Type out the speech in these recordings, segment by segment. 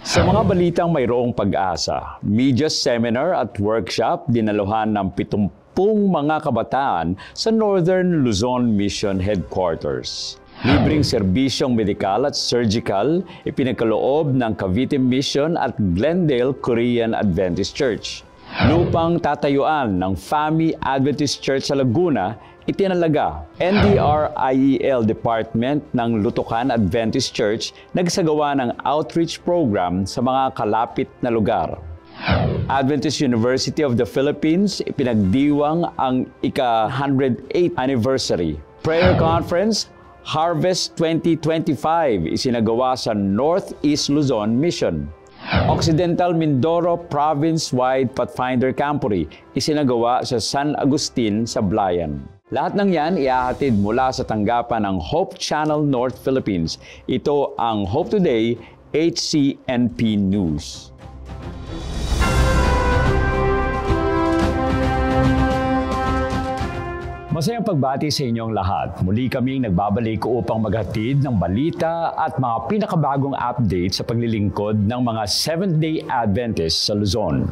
Sa mga balitang mayroong pag-asa, media seminar at workshop dinaluhan ng 70 mga kabataan sa Northern Luzon Mission Headquarters. Libreng serbisyong medikal at surgical ipinagkaloob ng Cavite Mission at Glendale Korean Adventist Church. Lupang tatayuan ng FAMI Adventist Church sa Laguna, itinalaga. NDRIEL Department ng Lutukan Adventist Church nagsagawa ng outreach program sa mga kalapit na lugar. Adventist University of the Philippines ipinagdiwang ang ika-108th anniversary. Prayer Conference Harvest 2025 isinagawa sa Northeast Luzon Mission. Occidental Mindoro Province-wide Pathfinder Camporee isinagawa sa San Agustin, Sablayan. Lahat ng yan iahatid mula sa tanggapan ng Hope Channel North Philippines. Ito ang Hope Today, HCNP News. Masayang pagbati sa inyong lahat. Muli kaming nagbabalik upang maghatid ng balita at mga pinakabagong update sa paglilingkod ng mga Seventh-day Adventists sa Luzon.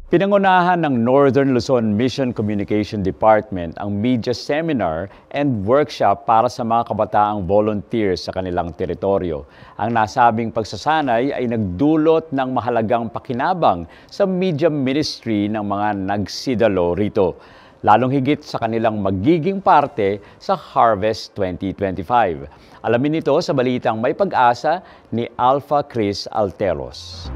Pinangunahan ng Northern Luzon Mission Communication Department ang media seminar and workshop para sa mga kabataang volunteers sa kanilang teritoryo. Ang nasabing pagsasanay ay nagdulot ng mahalagang pakinabang sa media ministry ng mga nagsidalo rito, lalong higit sa kanilang magiging parte sa Harvest 2025. Alamin ito sa balitang May Pag-asa ni Alpha Chris Alteros.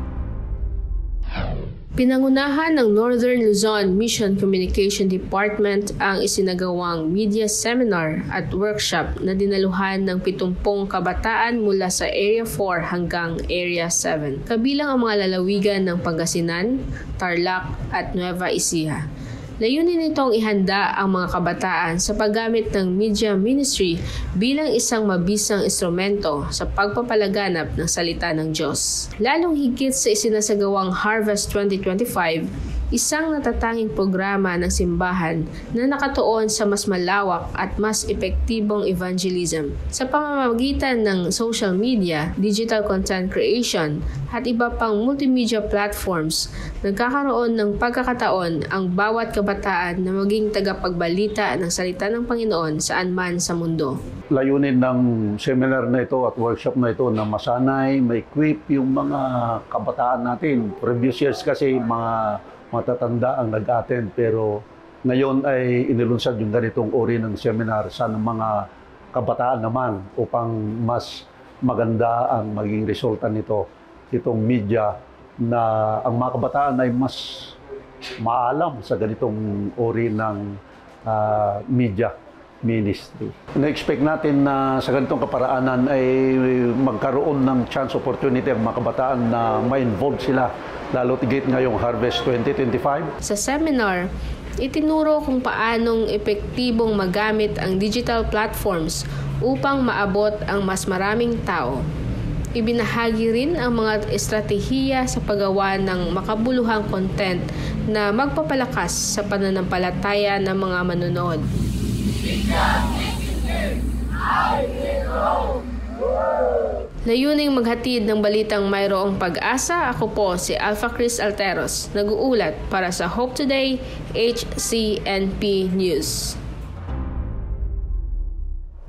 Pinangunahan ng Northern Luzon Mission Communication Department ang isinagawang media seminar at workshop na dinaluhan ng 70 kabataan mula sa Area 4 hanggang Area 7. Kabilang ang mga lalawigan ng Pangasinan, Tarlac at Nueva Ecija. Layunin nitong ihanda ang mga kabataan sa paggamit ng media ministry bilang isang mabisang instrumento sa pagpapalaganap ng salita ng Diyos. Lalong higit sa isinasagawang Harvest 2025, isang natatanging programa ng simbahan na nakatuon sa mas malawak at mas epektibong evangelism. Sa pamamagitan ng social media, digital content creation, at iba pang multimedia platforms, nagkakaroon ng pagkakataon ang bawat kabataan na maging tagapagbalita ng salita ng Panginoon saan man sa mundo. Layunin ng seminar na ito at workshop na ito na masanay, ma-equip yung mga kabataan natin. Previous years kasi mga matatanda ang nag-attend, pero ngayon ay inilunsad yung ganitong uri ng seminar sa mga kabataan naman upang mas maganda ang maging resulta nito, itong media, na ang mga kabataan ay mas maalam sa ganitong uri ng media ministry. Na-expect natin na sa ganitong kaparaanan ay magkaroon ng chance opportunity ang mga kabataan na ma-involve sila, lalo tigit ngayong Harvest 2025. Sa seminar, itinuro kung paanong epektibong magamit ang digital platforms upang maabot ang mas maraming tao. Ibinahagi rin ang mga estratehiya sa paggawa ng makabuluhang content na magpapalakas sa pananampalataya ng mga manonood. Layuning maghatid ng balitang mayroong pag-asa, ako po si Alpha Chris Alteros, nag-uulat para sa Hope Today, HCNP News.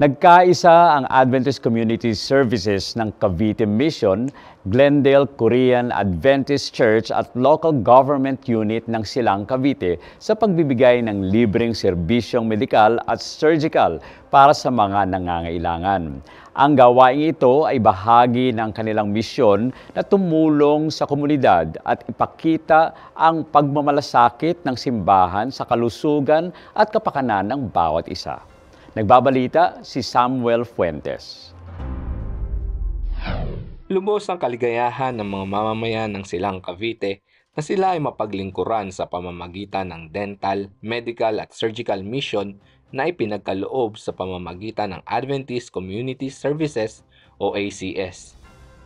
Nagkaisa ang Adventist Community Services ng Cavite Mission, Glendale Korean Adventist Church at Local Government Unit ng Silang Cavite sa pagbibigay ng libreng serbisyong medikal at surgical para sa mga nangangailangan. Ang gawaing ito ay bahagi ng kanilang misyon na tumulong sa komunidad at ipakita ang pagmamalasakit ng simbahan sa kalusugan at kapakanan ng bawat isa. Nagbabalita si Samuel Fuentes. Lubos ang kaligayahan ng mga mamamayan ng Silang Cavite na sila ay mapaglingkuran sa pamamagitan ng dental, medical at surgical mission na ipinagkaloob sa pamamagitan ng Adventist Community Services o ACS.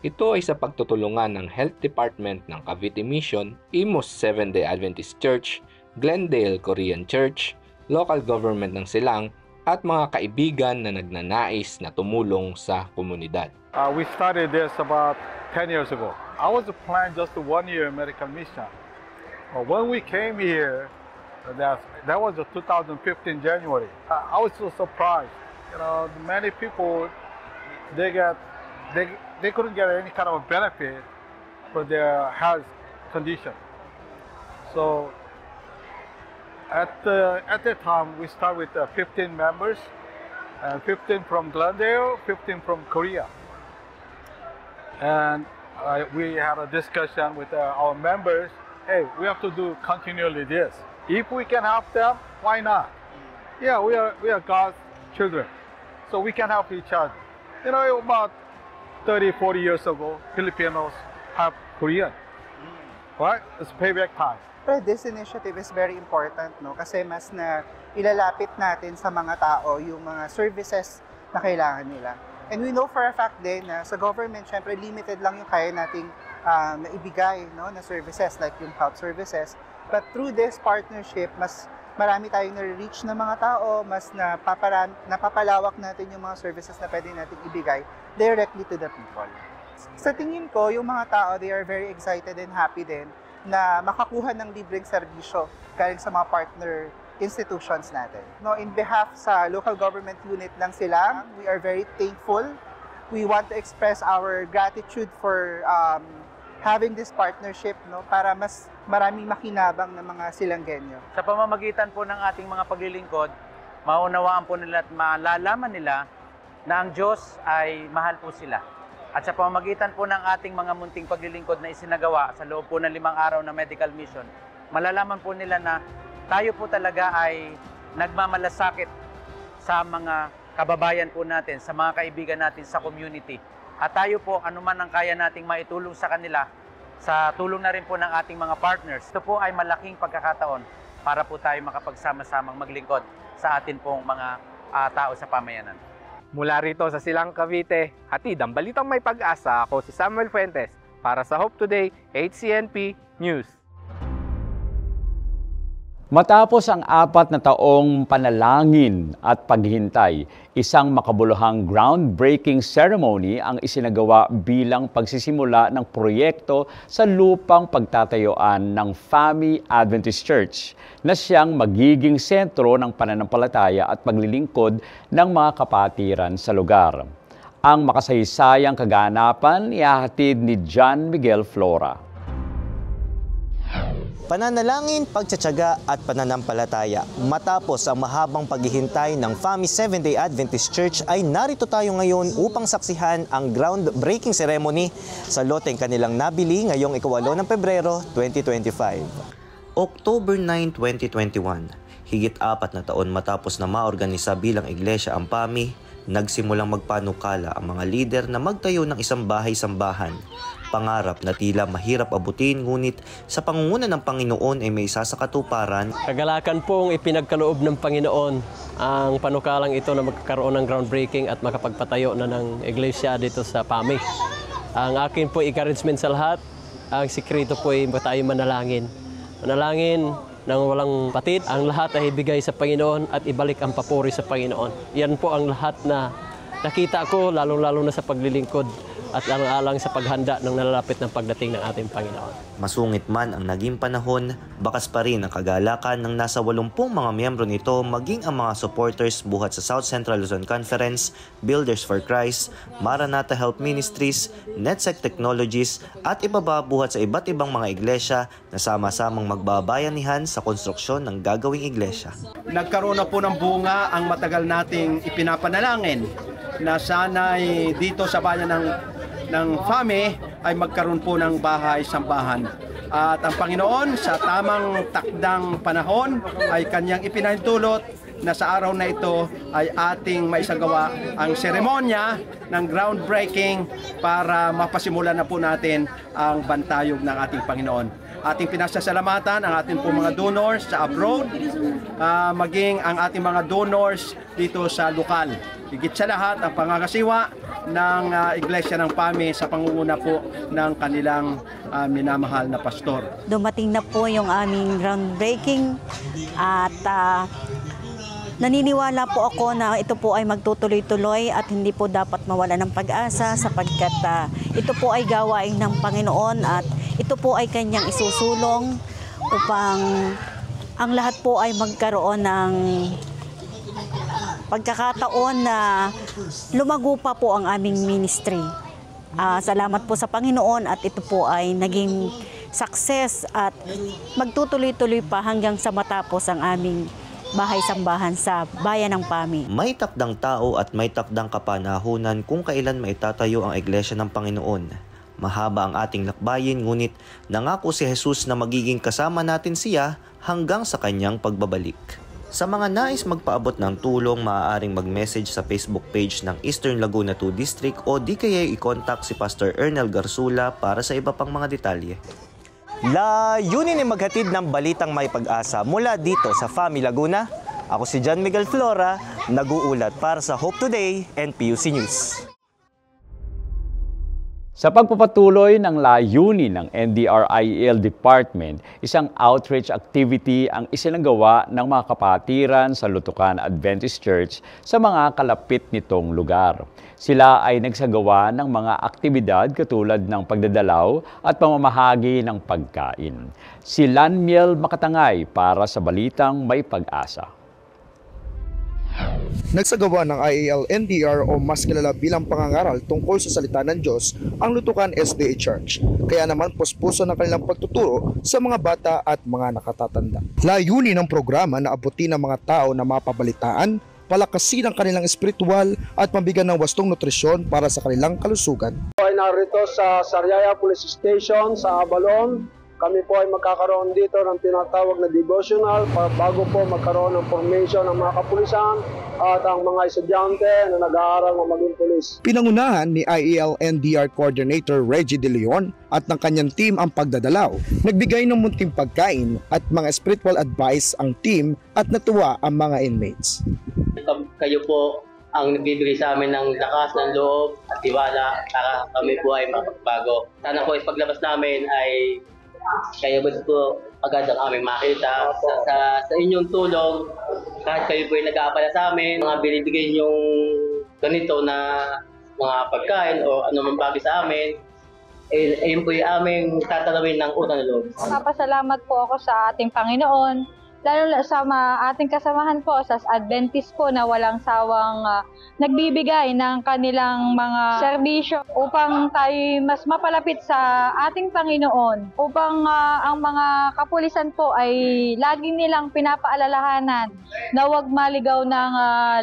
Ito ay sa pagtutulungan ng Health Department ng Cavite Mission, Imus Seventh-day Adventist Church, Glendale Korean Church, Local Government ng Silang, at mga kaibigan na nagnanais na tumulong sa komunidad. We started this about 10 years ago. I was planned just a 1-year medical mission. When we came here, that was 2015 January. I was so surprised. You know, many people they couldn't get any kind of benefit for their health condition. So at that time, we start with 15 members, and 15 from Glendale, 15 from Korea. And we had a discussion with our members. Hey, we have to do continually this. If we can help them, why not? Yeah, we are God's children, so we can help each other. You know, about 30, 40 years ago, Filipinos help Korean. Right? It's payback time. Pero this initiative is very important, no? Kasi mas na ilalapit natin sa mga tao yung mga services na kailangan nila. And we know for a fact din na sa government, syempre limited lang yung kaya nating maibigay, no, na services like yung health services. But through this partnership, mas marami tayong na-reach na mga tao, mas napapalawak natin yung mga services na pwede nating ibigay directly to the people. Sa tingin ko, yung mga tao, they are very excited and happy din na makakuha ng libreng serbisyo galing sa mga partner institutions natin. No, in behalf sa local government unit lang sila, we are very thankful. We want to express our gratitude for having this partnership, no, para mas maraming makinabang ng mga Silanggenyo. Sa pamamagitan po ng ating mga paglilingkod, maunawaan po nila at malalaman nila na ang Diyos ay mahal po sila. At sa pamamagitan po ng ating mga munting paglilingkod na isinagawa sa loob po ng 5 araw na medical mission, malalaman po nila na tayo po talaga ay nagmamalasakit sa mga kababayan po natin, sa mga kaibigan natin sa community. At tayo po, anuman ang kaya nating maitulong sa kanila, sa tulong na rin po ng ating mga partners. Ito po ay malaking pagkakataon para po tayo makapagsama-samang maglingkod sa atin pong mga tao sa pamayanan. Mula rito sa Silang Cavite, hatid ang balitang may pag-asa, ako si Samuel Fuentes para sa Hope Today HCNP News. Matapos ang 4 na taong panalangin at paghintay, isang makabuluhang groundbreaking ceremony ang isinagawa bilang pagsisimula ng proyekto sa lupang pagtatayuan ng Fami Adventist Church na siyang magiging sentro ng pananampalataya at paglilingkod ng mga kapatiran sa lugar. Ang makasaysayang kaganapan ihahatid ni John Miguel Flora. Pananalangin, pagtsatsaga at pananampalataya. Matapos ang mahabang paghihintay ng Fami Seventh-day Adventist Church ay narito tayo ngayon upang saksihan ang groundbreaking ceremony sa loteng kanilang nabili ngayong 8 ng Pebrero 2025. October 9, 2021, higit 4 na taon matapos na maorganisa bilang iglesia ang Fami, nagsimulang magpanukala ang mga lider na magtayo ng isang bahay-sambahan. Pangarap na tila mahirap abutin, ngunit sa pangunguna ng Panginoon ay may isa sa katuparan. Kagalakan pong ipinagkaloob ng Panginoon ang panukalang ito na magkakaroon ng groundbreaking at makapagpatayo na ng iglesia dito sa Fami. Ang akin po encouragement sa lahat, ang sikreto po ay tayo manalangin. Manalangin nang walang patid, ang lahat ay ibigay sa Panginoon at ibalik ang papuri sa Panginoon. Yan po ang lahat na nakita ko, lalong-lalo na sa paglilingkod at alang-alang sa paghanda ng nalalapit ng pagdating ng ating Panginoon. Masungit man ang naging panahon, bakas pa rin ang kagalakan ng nasa 80 mga miyembro nito maging ang mga supporters buhat sa South Central Luzon Conference, Builders for Christ, Maranatha Health Ministries, NetSec Technologies at iba pa buhat sa iba't ibang mga iglesia na sama-samang magbabayanihan sa konstruksyon ng gagawing iglesia. Nagkaroon na po ng bunga ang matagal nating ipinapanalangin na sana'y dito sa bayan ng Fami ay magkaroon po ng bahay-sambahan. At ang Panginoon sa tamang takdang panahon ay kanyang ipinahintulot na sa araw na ito ay ating maisagawa ang seremonya ng groundbreaking para mapasimulan na po natin ang bantayog ng ating Panginoon. Ating pinasasalamatan ang ating po mga donors sa abroad, maging ang ating mga donors dito sa lokal. Higit sa lahat ang pangangasiwa ng Iglesia ng Fami sa pangunguna po ng kanilang minamahal na pastor. Dumating na po yung aming groundbreaking at Naniniwala po ako na ito po ay magtutuloy-tuloy at hindi po dapat mawala ng pag-asa sapagkat ito po ay gawain ng Panginoon at ito po ay kanyang isusulong upang ang lahat po ay magkaroon ng pagkakataon na lumago pa po ang aming ministry. Salamat po sa Panginoon at ito po ay naging success at magtutuloy-tuloy pa hanggang sa matapos ang aming bahay-sambahan sa bayan ng PAMI. May takdang tao at may takdang kapanahunan kung kailan maitatayo ang Iglesia ng Panginoon. Mahaba ang ating lakbayin ngunit nangako si Jesus na magiging kasama natin siya hanggang sa kanyang pagbabalik. Sa mga nais magpaabot ng tulong, maaaring mag-message sa Facebook page ng Eastern Laguna 2 District o di kaya i-contact si Pastor Ernel Garsula para sa iba pang mga detalye. Layunin ay maghatid ng balitang may pag-asa mula dito sa FAMI Laguna. Ako si John Miguel Flora, nag-uulat para sa Hope Today and PUC News. Sa pagpapatuloy ng layunin ng NDRIEL Department, isang outreach activity ang isinagawa ng mga kapatiran sa Lutukan Adventist Church sa mga kalapit nitong lugar. Sila ay nagsagawa ng mga aktibidad katulad ng pagdadalaw at pamamahagi ng pagkain. Si Lanmiel Makatangay para sa Balitang May Pag-asa. Nagsagawa ng IEL-NDR o mas kilala bilang pangangaral tungkol sa salita ng Diyos ang Lutukan SDA Church. Kaya naman puspuso ng kanilang pagtuturo sa mga bata at mga nakatatanda. Layunin ng programa na abutin ang mga tao na mapabalitaan, palakasin ang kanilang espiritual at mabigyan ng wastong nutrisyon para sa kanilang kalusugan. Ay narito sa Sariaya Police Station sa Abalon. Kami po ay magkakaroon dito ng tinatawag na devotional bago po magkaroon ng formation ng mga kapulisan at ang mga estudyante na nag-aaral ng maging pulis. Pinangunahan ni IEL-NDR Coordinator Reggie De Leon at ng kanyang team ang pagdadalaw. Nagbigay ng munting pagkain at mga spiritual advice ang team at natuwa ang mga inmates. Kayo po ang nagbibigay sa amin ng lakas ng loob at tiwala para kami po ay makapagbago. Sana po paglabas namin ay kayo po agad ang aming makita. Sa inyong tulong, kahit kayo po ay nag-aapala sa amin, mga binibigay niyong ganito na mga pagkain o anumang bagay sa amin, ayun po yung aming tatanawin ng unang loob. Papasalamat po ako sa ating Panginoon, lalo sa ating kasamahan po sa Adventist po na walang sawang nagbibigay ng kanilang mga serbisyo upang tayo mas mapalapit sa ating Panginoon, upang ang mga kapulisan po ay lagi nilang pinapaalalahanan na huwag maligaw ng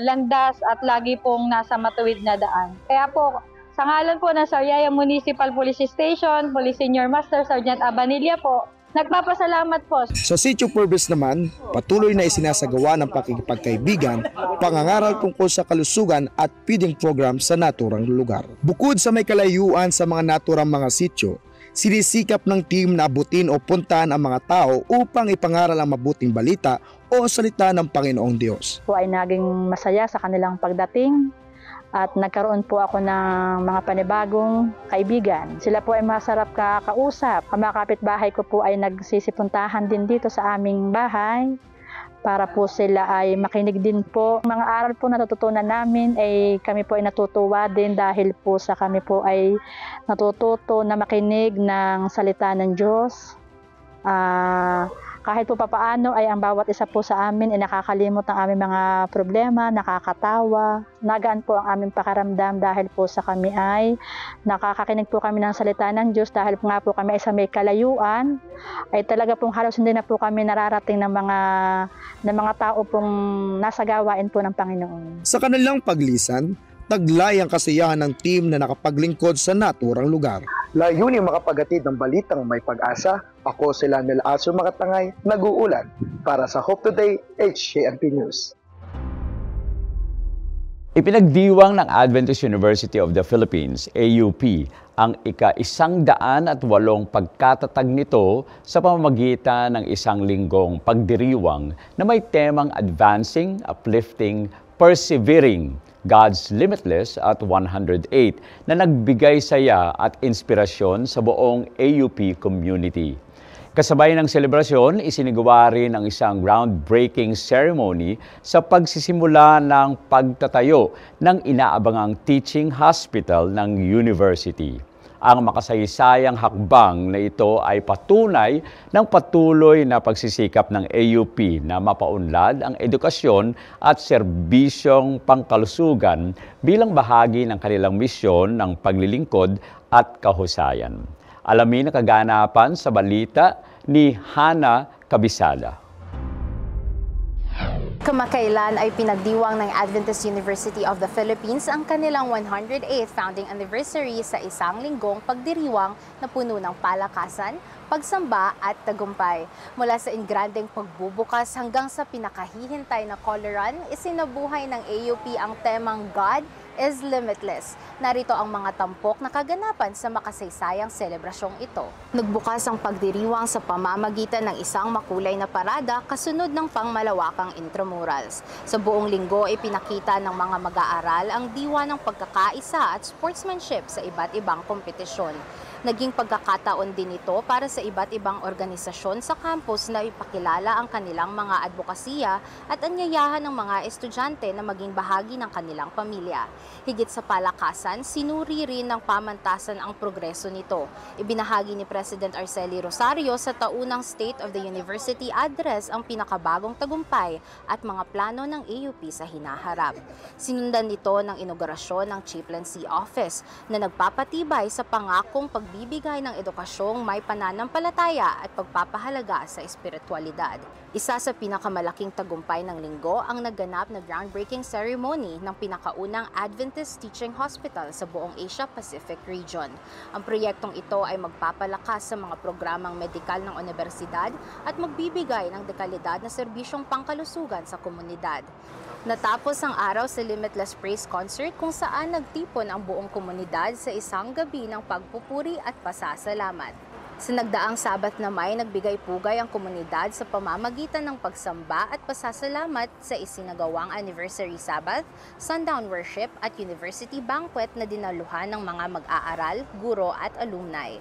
landas at lagi pong nasa matuwid na daan. Kaya po, sa ngalan po ng Sariaya Municipal Police Station, Police Senior Master Sergeant Abanilla po, nagpapasalamat po. Sa Sitio Purvis naman, patuloy na isinasagawa ng pakikipagkaibigan, pangangaral tungkol sa kalusugan at feeding program sa naturang lugar. Bukod sa may kalayuan sa mga naturang mga sitio, sinisikap ng team na abutin o puntahan ang mga tao upang ipangaral ang mabuting balita o salita ng Panginoong Diyos. Po ay naging masaya sa kanilang pagdating. At nagkaroon po ako ng mga panibagong kaibigan. Sila po ay masarap kakausap. Ang mga kapitbahay ko po ay nagsisipuntahan din dito sa aming bahay para po sila ay makinig din po. Mga aral po na natutunan namin ay kami po ay natutuwa din dahil po sa kami po ay natututo na makinig ng salita ng Diyos. Kahit po papaano ay ang bawat isa po sa amin ay nakakalimot ng aming mga problema, nakakatawa, nagaan po ang aming pakaramdam dahil po sa kami ay nakakakinig po kami ng salita ng Diyos dahil nga po kami ay sa may kalayuan, ay talaga pong halos hindi na po kami nararating ng mga tao pong nasa gawain po ng Panginoon. Sa kanilang paglisan, taglay ang kasiyahan ng team na nakapaglingkod sa naturang lugar. Layunin makapaghatid ng balitang may pag-asa. Ako si Lanmiel Makatangay, nag-uulat para sa Hope Today HKNP News. Ipinagdiwang ng Adventist University of the Philippines, AUP, ang ika-108 pagkatatag nito sa pamamagitan ng isang linggong pagdiriwang na may temang Advancing, Uplifting, Persevering, God's Limitless at 108 na nagbigay saya at inspirasyon sa buong AUP community. Kasabay ng selebrasyon, isinagawa rin ang isang groundbreaking ceremony sa pagsisimula ng pagtatayo ng inaabangang teaching hospital ng university. Ang makasaysayang hakbang na ito ay patunay ng patuloy na pagsisikap ng AUP na mapaunlad ang edukasyon at serbisyong pangkalusugan bilang bahagi ng kanilang misyon ng paglilingkod at kahusayan. Alamin ang kaganapan sa balita ni Hana Kabisada. Kamakailan ay pinagdiwang ng Adventist University of the Philippines ang kanilang 108th founding anniversary sa isang linggong pagdiriwang na puno ng palakasan, pagsamba at tagumpay. Mula sa ingrandeng pagbubukas hanggang sa pinakahihintay na color run, isinabuhay ng AUP ang temang God is Limitless. Narito ang mga tampok na kaganapan sa makasaysayang selebrasyong ito. Nagbukas ang pagdiriwang sa pamamagitan ng isang makulay na parada kasunod ng pangmalawakang intramurals. Sa buong linggo, ipinakita ng mga mag-aaral ang diwa ng pagkakaisa at sportsmanship sa iba't ibang kompetisyon. Naging pagkakataon din ito para sa iba't ibang organisasyon sa campus na ipakilala ang kanilang mga advokasya at anyayahan ng mga estudyante na maging bahagi ng kanilang pamilya. Higit sa palakasan, sinuri rin ng pamantasan ang progreso nito. Ibinahagi ni President Arceli Rosario sa taunang State of the University Address ang pinakabagong tagumpay at mga plano ng AUP sa hinaharap. Sinundan nito ng inaugurasyon ng Chaplaincy Office na nagpapatibay sa pangakong pagbibigay ng edukasyong may pananampalataya at pagpapahalaga sa espiritualidad. Isa sa pinakamalaking tagumpay ng linggo ang naganap na groundbreaking ceremony ng pinakaunang Adventist Teaching Hospital sa buong Asia-Pacific region. Ang proyektong ito ay magpapalakas sa mga programang medikal ng universidad at magbibigay ng dekalidad na serbisyong pangkalusugan sa komunidad. Natapos ang araw sa Limitless Praise Concert kung saan nagtipon ang buong komunidad sa isang gabi ng pagpupuri at pasasalamat. Sa nagdaang Sabat na May, nagbigay-pugay ang komunidad sa pamamagitan ng pagsamba at pasasalamat sa isinagawang Anniversary Sabbath, Sundown Worship at University Banquet na dinaluhan ng mga mag-aaral, guro at alumni.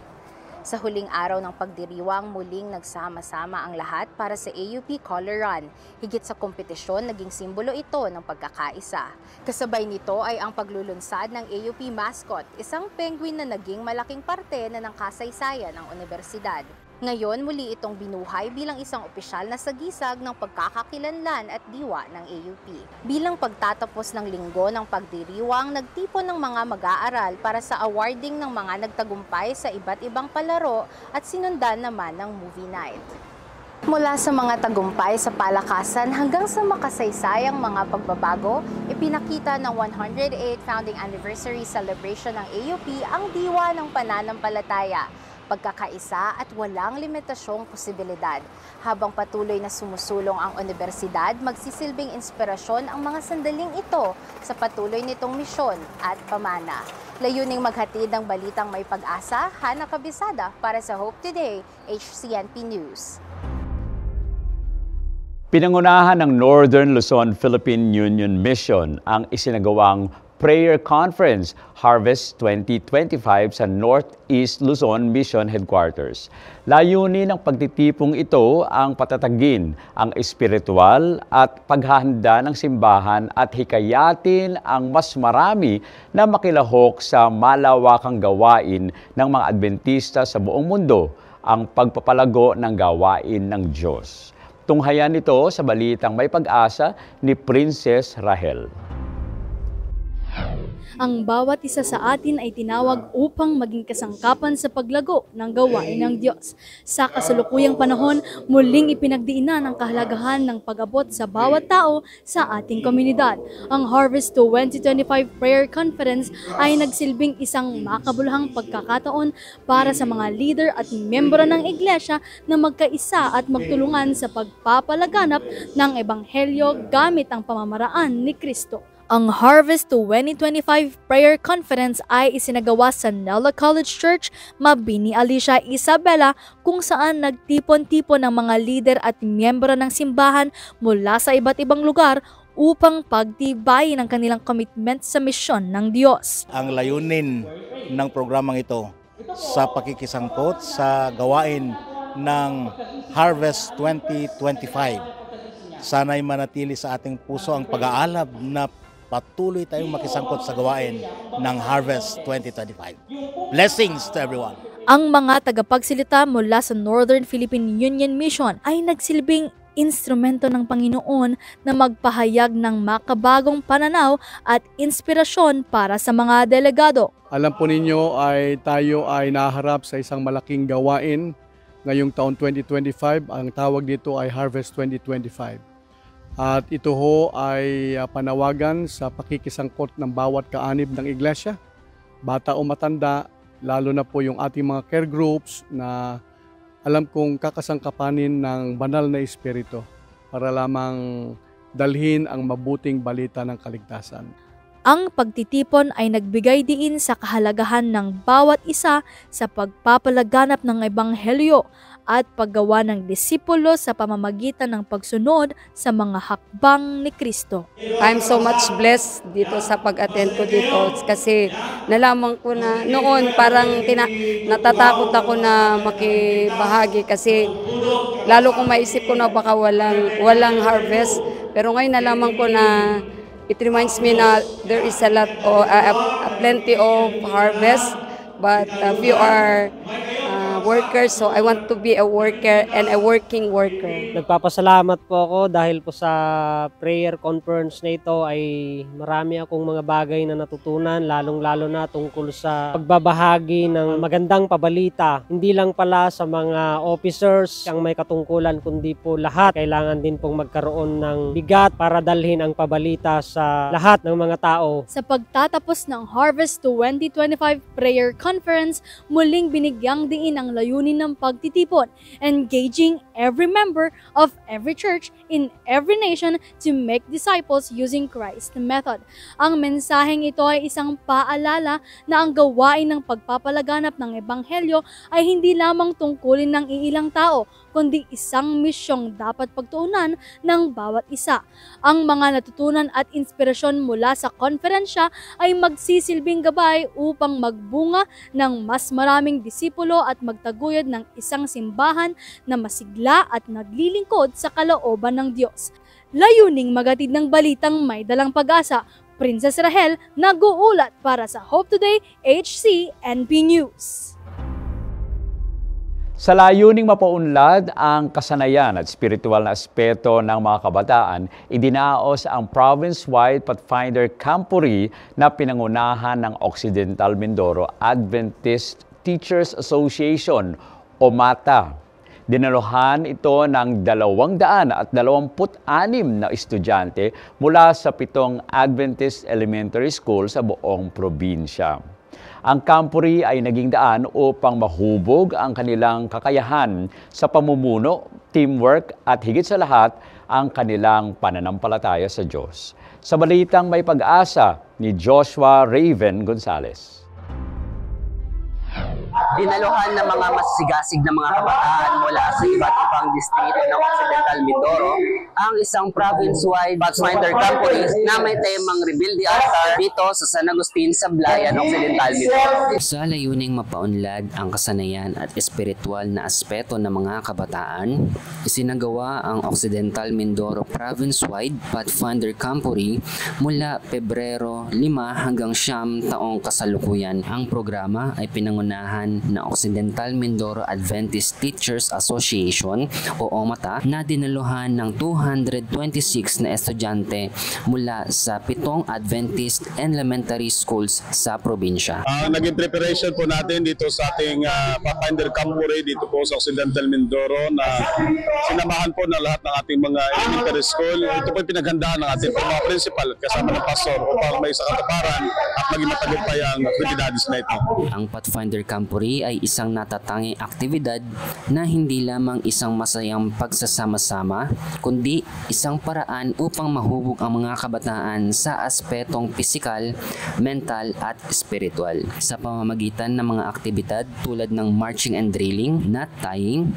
Sa huling araw ng pagdiriwang, muling nagsama-sama ang lahat para sa AUP Color Run. Higit sa kompetisyon, naging simbolo ito ng pagkakaisa. Kasabay nito ay ang paglulunsad ng AUP mascot, isang penguin na naging malaking parte na ng kasaysayan ng universidad. Ngayon, muli itong binuhay bilang isang opisyal na sagisag ng pagkakakilanlan at diwa ng AUP. Bilang pagtatapos ng linggo ng pagdiriwang, nagtipon ng mga mag-aaral para sa awarding ng mga nagtagumpay sa iba't ibang palaro at sinundan naman ng movie night. Mula sa mga tagumpay sa palakasan hanggang sa makasaysayang mga pagbabago, ipinakita ng 108th Founding Anniversary Celebration ng AUP ang diwa ng pananampalataya, pagkakaisa at walang limitasyong posibilidad. Habang patuloy na sumusulong ang universidad, magsisilbing inspirasyon ang mga sandaling ito sa patuloy nitong misyon at pamana. Layuning maghatid ng balitang may pag-asa, Hana Kabisada para sa Hope Today, HCNP News. Pinangunahan ng Northern Luzon Philippine Union Mission ang isinagawang Prayer Conference Harvest 2025 sa Northeast Luzon Mission Headquarters. Layunin ng pagtitipong ito ang patatagin ang espiritual at paghahanda ng simbahan at hikayatin ang mas marami na makilahok sa malawakang gawain ng mga Adventista sa buong mundo, ang pagpapalago ng gawain ng Diyos. Tunghayan ito sa balitang may pag-asa ni Princess Rahel. Ang bawat isa sa atin ay tinawag upang maging kasangkapan sa paglago ng gawain ng Diyos. Sa kasalukuyang panahon, muling ipinagdiinan ang kahalagahan ng pag-abot sa bawat tao sa ating komunidad. Ang Harvest 2025 Prayer Conference ay nagsilbing isang makabuluhang pagkakataon para sa mga leader at miyembro ng iglesia na magkaisa at magtulungan sa pagpapalaganap ng ebanghelyo gamit ang pamamaraan ni Kristo. Ang Harvest 2025 Prayer Conference ay isinagawa sa Nella College Church, Mabini, Alicia, Isabela, kung saan nagtipon-tipon ng mga leader at miyembro ng simbahan mula sa iba't ibang lugar upang pagtibayin ang kanilang commitment sa misyon ng Diyos. Ang layunin ng programang ito sa pakikisangkot sa gawain ng Harvest 2025. Sana'y manatili sa ating puso ang pag-aalab na patuloy tayong makisangkot sa gawain ng Harvest 2025. Blessings to everyone! Ang mga tagapagsalita mula sa Northern Philippine Union Mission ay nagsilbing instrumento ng Panginoon na magpahayag ng makabagong pananaw at inspirasyon para sa mga delegado. Alam po ninyo ay tayo ay naharap sa isang malaking gawain ngayong taon 2025. Ang tawag dito ay Harvest 2025. At ito ho ay panawagan sa pakikisangkot ng bawat kaanib ng iglesia, bata o matanda, lalo na po yung ating mga care groups na alam kong kakasangkapanin ng banal na espiritu para lamang dalhin ang mabuting balita ng kaligtasan. Ang pagtitipon ay nagbigay diin sa kahalagahan ng bawat isa sa pagpapalaganap ng ebanghelyo at paggawa ng disipulo sa pamamagitan ng pagsunod sa mga hakbang ni Kristo. I'm so much blessed dito sa pag-attend ko dito kasi nalaman ko na noon parang natatakot ako na makibahagi kasi lalo kong maisip ko na baka walang harvest, pero ngayon nalaman ko na it reminds me na there is a plenty of harvest, but few are workers, so I want to be a worker and a working worker. Nagpapasalamat po ako dahil po sa prayer conference na ito ay marami akong mga bagay na natutunan, lalong-lalo na tungkol sa pagbabahagi ng magandang pabalita. Hindi lang pala sa mga officers ang may katungkulan, kundi po lahat. Kailangan din pong magkaroon ng bigat para dalhin ang pabalita sa lahat ng mga tao. Sa pagtatapos ng Harvest 2025 Prayer Conference, muling binigyang diin ang layunin ng pagtitipon, engaging every member of every church in every nation to make disciples using Christ's method. Ang mensaheng ito ay isang paalala na ang gawain ng pagpapalaganap ng ebanghelyo ay hindi lamang tungkulin ng iilang tao, kundi isang misyong dapat pagtuunan ng bawat isa. Ang mga natutunan at inspirasyon mula sa konferensya ay magsisilbing gabay upang magbunga ng mas maraming disipulo at magtaguyod ng isang simbahan na masigla at naglilingkod sa kalooban ng Diyos. Layuning magatid ng balitang may dalang pag-asa, Princess Rahel, nag-uulat para sa Hope Today HCNP News. Sa layuning mapaunlad ang kasanayan at spiritual na aspeto ng mga kabataan, idinaos ang province-wide Pathfinder Camporee na pinangunahan ng Occidental Mindoro Adventist Teachers Association o MATA. Dinaluhan ito ng 226 na estudyante mula sa 7 Adventist Elementary School sa buong probinsya. Ang Camporee ay naging daan upang mahubog ang kanilang kakayahan sa pamumuno, teamwork at higit sa lahat ang kanilang pananampalataya sa Diyos. Sa balitang may pag-asa ni Joshua Raven Gonzales. Dinaluhan ng mga masisigasig na mga kabataan mula sa iba't ibang distrito ng Occidental Mindoro ang isang province-wide Pathfinder Camporee na may temang Rebuild the Altar dito sa San Agustin, Sablayan, Occidental Mindoro. Sa layuning mapaunlad ang kasanayan at espiritual na aspeto ng mga kabataan, isinagawa ang Occidental Mindoro Province-wide Pathfinder Camporee mula Pebrero 5 hanggang 9 taong kasalukuyan. Ang programa ay pinangunahan na Occidental Mindoro Adventist Teachers Association o OMATA na dinaluhan ng 226 na estudyante mula sa 7 Adventist Elementary Schools sa probinsya. Naging preparation po natin dito sa ating Pathfinder Camporee dito po sa Occidental Mindoro na sinamahan po na lahat ng ating mga elementary school. Ito po pinaghandaan ng ating mga principal kasama ng pastor upang may sa katuparan at maging matagumpay ang aktibidades na ito. Ang Pathfinder Camporee ay isang natatanging aktibidad na hindi lamang isang masayang pagsasama-sama, kundi isang paraan upang mahubog ang mga kabataan sa aspetong pisikal, mental at spiritual. Sa pamamagitan ng mga aktibidad tulad ng marching and drilling, knot tying,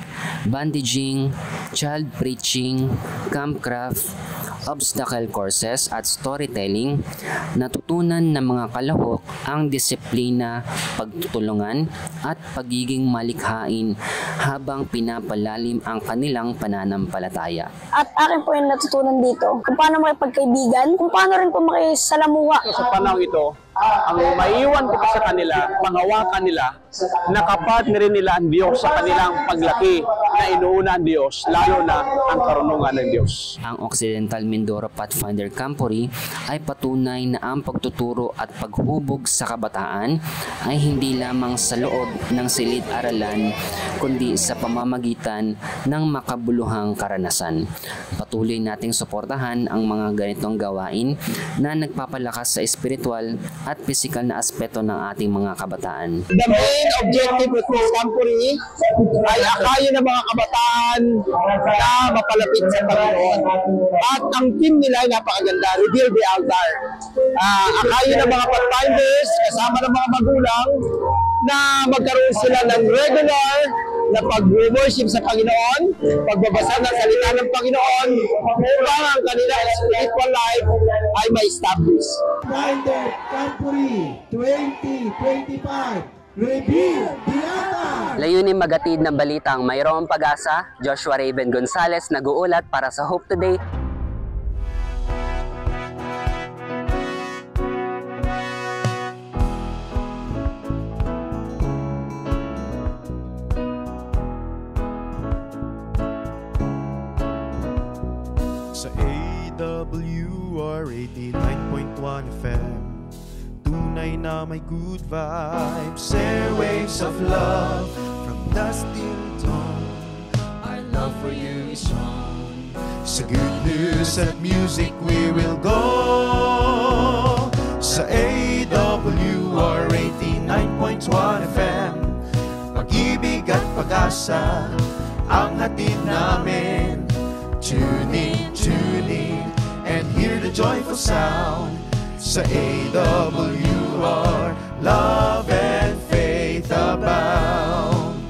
bandaging, child preaching, campcraft, obstacle courses at storytelling, natutunan ng mga kalahok ang disiplina, pagtutulungan at pagiging malikhain habang pinapalalim ang kanilang pananampalataya. At akin po yung natutunan dito kung paano makipagkaibigan, kung paano rin po makisalamuha. Sa panahon ito, ang maiiwan ko sa kanila, panghawakan nila, nakapartner nila ang Diyos sa kanilang paglaki na inuuna ang Diyos, lalo na ang karunungan ng Diyos. Ang Occidental Mindoro Pathfinder Camporee ay patunay na ang pagtuturo at paghubog sa kabataan ay hindi lamang sa loob ng silid-aralan, kundi sa pamamagitan ng makabuluhang karanasan. Patuloy nating suportahan ang mga ganitong gawain na nagpapalakas sa espiritual at pisikal na aspeto ng ating mga kabataan. The main objective of this Camporee ay akayin ng mga kabataan na mapalapit sa Panginoon. At ang team nila ay napakaganda, Reveal the Altar. Akayin ng mga pathfinders kasama ng mga magulang na magkaroon sila ng regular na pag-worship sa Panginoon, pagbabasa ng salita ng Panginoon, upang ang kanilang spiritual life ay ma-establish. Pathfinder Camporee 2025, Reveal the Altar! Layunin magatid ng balitang mayroong pag-asa, Joshua Raven Gonzalez nag-uulat para sa Hope Today. Sa AWR 89.1 FM, tunay na may good vibes, airwaves of love, from dusk till dawn, our love for you is strong. Sa good news at music we will go. Sa AWR 89.1 FM, pag-ibig at pag-asa ang hatid namin. Tune in, and hear the joyful sound. Sa AWR, love and faith abound.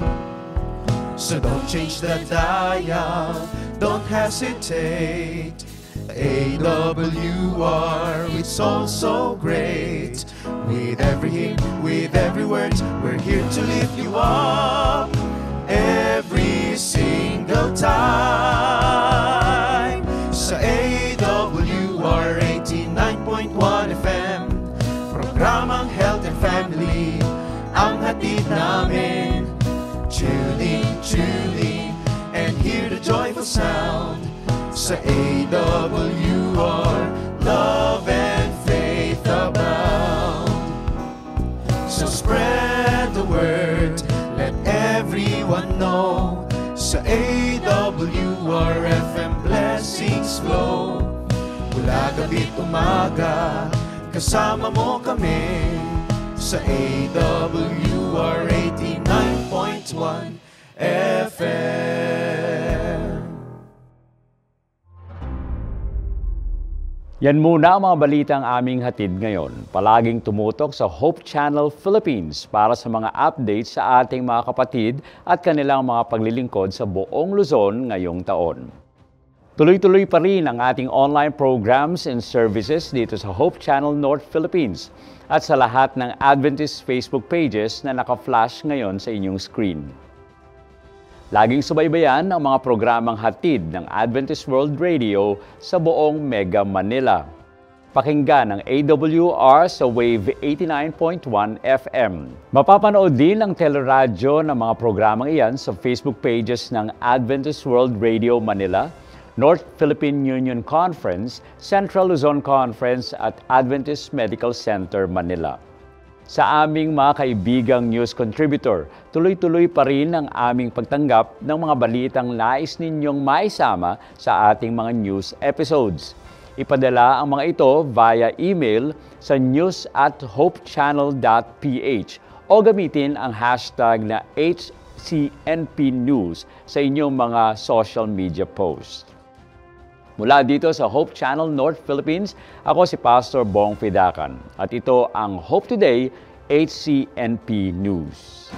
So don't change the dial, don't hesitate. AWR, it's all so great. With every hymn, with every word, we're here to lift you up every single time. Sa AWR 89.1 FM, programang Health and Family ang hatid namin. Tune in, and hear the joyful sound. Sa AWR, love and faith abound. So spread the word, let everyone know. Sa AWR FM, blessings flow. Mula gabi't umaga, kasama mo kami. Sa AWR 89.1 FM. Yan muna ang mga balitang aming hatid ngayon. Palaging tumutok sa Hope Channel Philippines para sa mga updates sa ating mga kapatid at kanilang mga paglilingkod sa buong Luzon ngayong taon. Tuloy-tuloy pa rin ang ating online programs and services dito sa Hope Channel North Philippines at sa lahat ng Adventist Facebook pages na naka-flash ngayon sa inyong screen. Laging subaybayan ang mga programang hatid ng Adventist World Radio sa buong Mega Manila. Pakinggan ang AWR sa Wave 89.1 FM. Mapapanood din ang teleradyo ng mga programang iyan sa Facebook pages ng Adventist World Radio Manila, North Philippine Union Conference, Central Luzon Conference at Adventist Medical Center Manila. Sa aming mga kaibigang news contributor, tuloy-tuloy pa rin ang aming pagtanggap ng mga balitang nais ninyong maisama sa ating mga news episodes. Ipadala ang mga ito via email sa news@hopechannel.ph o gamitin ang hashtag na HCNPnews sa inyong mga social media posts. Mula dito sa Hope Channel North Philippines, ako si Pastor Bong Fidacan at ito ang Hope Today HCNP News.